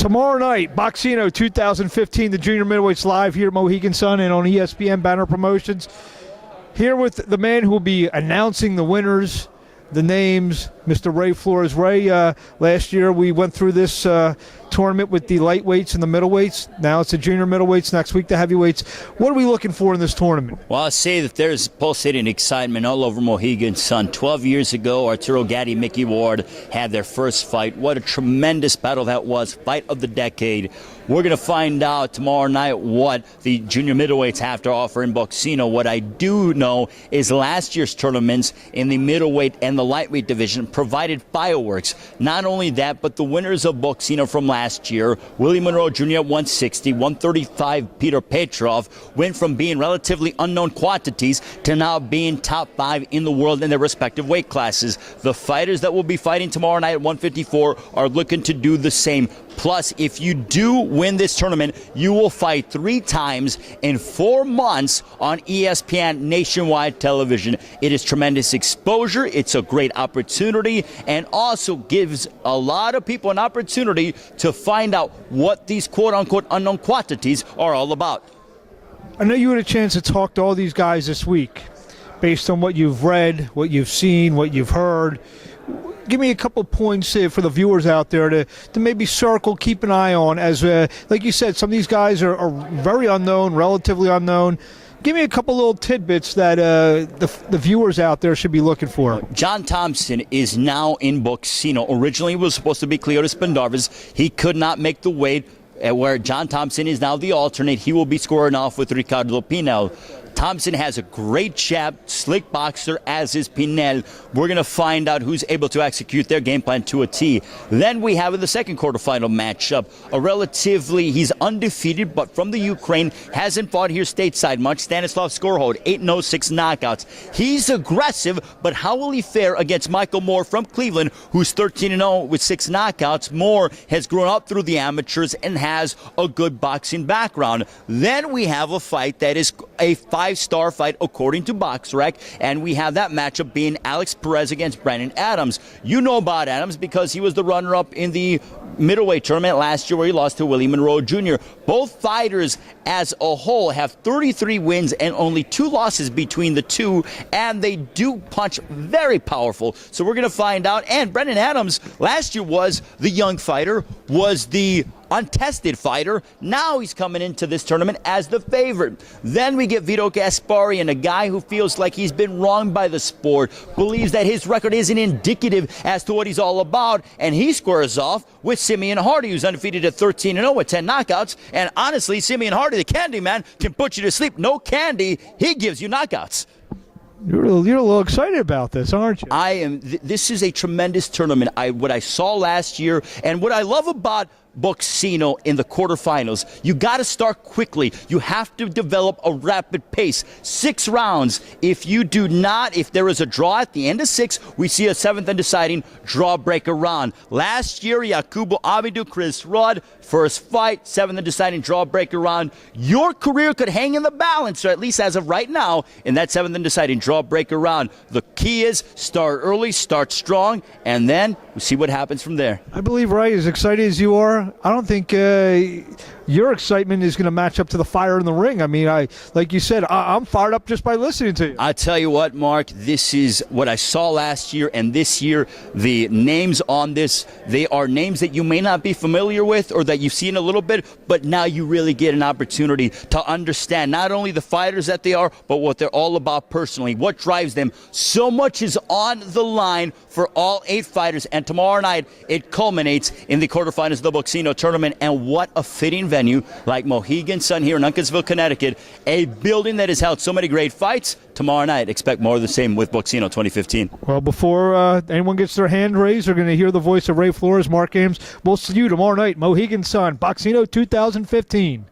Tomorrow night, Boxcino 2015, the junior middleweights live here at Mohegan Sun and on ESPN Banner Promotions. Here with the man who will be announcing the winners, the names, Mr. Ray Flores. Ray, last year we went through this tournament with the lightweights and the middleweights. Now it's the junior middleweights, next week the heavyweights. What are we looking for in this tournament? Well, I'll say that there's pulsating excitement all over Mohegan Sun. 12 years ago, Arturo Gatti, Mickey Ward had their first fight. What a tremendous battle that was. Fight of the decade. We're going to find out tomorrow night what the junior middleweights have to offer in Boxcino. What I do know is last year's tournaments in the middleweight and the lightweight division provided fireworks. Not only that, but the winners of Boxcino from last year, Willie Monroe Jr. at 160, 135 Peter Petrov, went from being relatively unknown quantities to now being top 5 in the world in their respective weight classes. The fighters that will be fighting tomorrow night at 154 are looking to do the same. Plus, if you do win this tournament, you will fight 3 times in 4 months on ESPN nationwide television. It is tremendous exposure. It's a great opportunity and also gives a lot of people an opportunity to find out what these quote-unquote unknown quantities are all about. I know you had a chance to talk to all these guys this week based on what you've read, what you've seen, what you've heard. Give me a couple points for the viewers out there to maybe circle, keep an eye on. As like you said, some of these guys are very unknown, relatively unknown. Give me a couple little tidbits that the viewers out there should be looking for. John Thompson is now in Boxcino. Originally, it was supposed to be Cleotis Pendarvis. He could not make the weight, where John Thompson is now the alternate. He will be scoring off with Ricardo Pinel. Thompson has a great jab, slick boxer, as is Pinel. We're going to find out who's able to execute their game plan to a T. Then we have in the second quarterfinal matchup, he's undefeated, but from the Ukraine, hasn't fought here stateside much. Stanislav Skorhod, 8-0, 6 knockouts. He's aggressive, but how will he fare against Michael Moore from Cleveland, who's 13-0 with 6 knockouts? Moore has grown up through the amateurs and has a good boxing background. Then we have a fight that is a 5-star fight according to BoxRec, and we have that matchup being Alex Perez against Brandon Adams. You know about Adams because he was the runner-up in the middleweight tournament last year where he lost to Willie Monroe Jr. Both fighters as a whole have 33 wins and only 2 losses between the two, and they do punch very powerful. So we're going to find out. And Brandon Adams last year was the young fighter, was the untested fighter. Now he's coming into this tournament as the favorite. Then we get Vito Gasparian, a guy who feels like he's been wronged by the sport, believes that his record isn't indicative as to what he's all about, and he squares off with Simeon Hardy, who's undefeated at 13-0 with 10 knockouts. And honestly, Simeon Hardy, the candy man, can put you to sleep. No candy, he gives you knockouts. You're a little excited about this, aren't you? I am. This is a tremendous tournament. What I saw last year, and what I love about Boxcino in the quarterfinals, you got to start quickly. You have to develop a rapid pace. 6 rounds. If you do not, if there is a draw at the end of 6, we see a 7th and deciding draw breaker round. Last year, Yakubu Abidou, Chris Rudd, first fight, 7th and deciding draw breaker round. Your career could hang in the balance, or at least as of right now, in that 7th and deciding draw breaker round. The key is start early, start strong, and then we see what happens from there. I believe, Ray, as excited as you are, I don't think your excitement is going to match up to the fire in the ring. I mean, like you said, I'm fired up just by listening to you. I tell you what, Mark, this is what I saw last year, and this year, the names on this, they are names that you may not be familiar with or that you've seen a little bit, but now you really get an opportunity to understand not only the fighters that they are, but what they're all about personally, what drives them. So much is on the line for all 8 fighters, and tomorrow night it culminates in the quarterfinals of the Boxcino tournament. And what a fitting venue like Mohegan Sun here in Uncasville, Connecticut, a building that has held so many great fights. Tomorrow night, expect more of the same with Boxcino 2015. Well, before anyone gets their hand raised, they're going to hear the voice of Ray Flores, Mark Ames. We'll see you tomorrow night, Mohegan Sun, Boxcino 2015.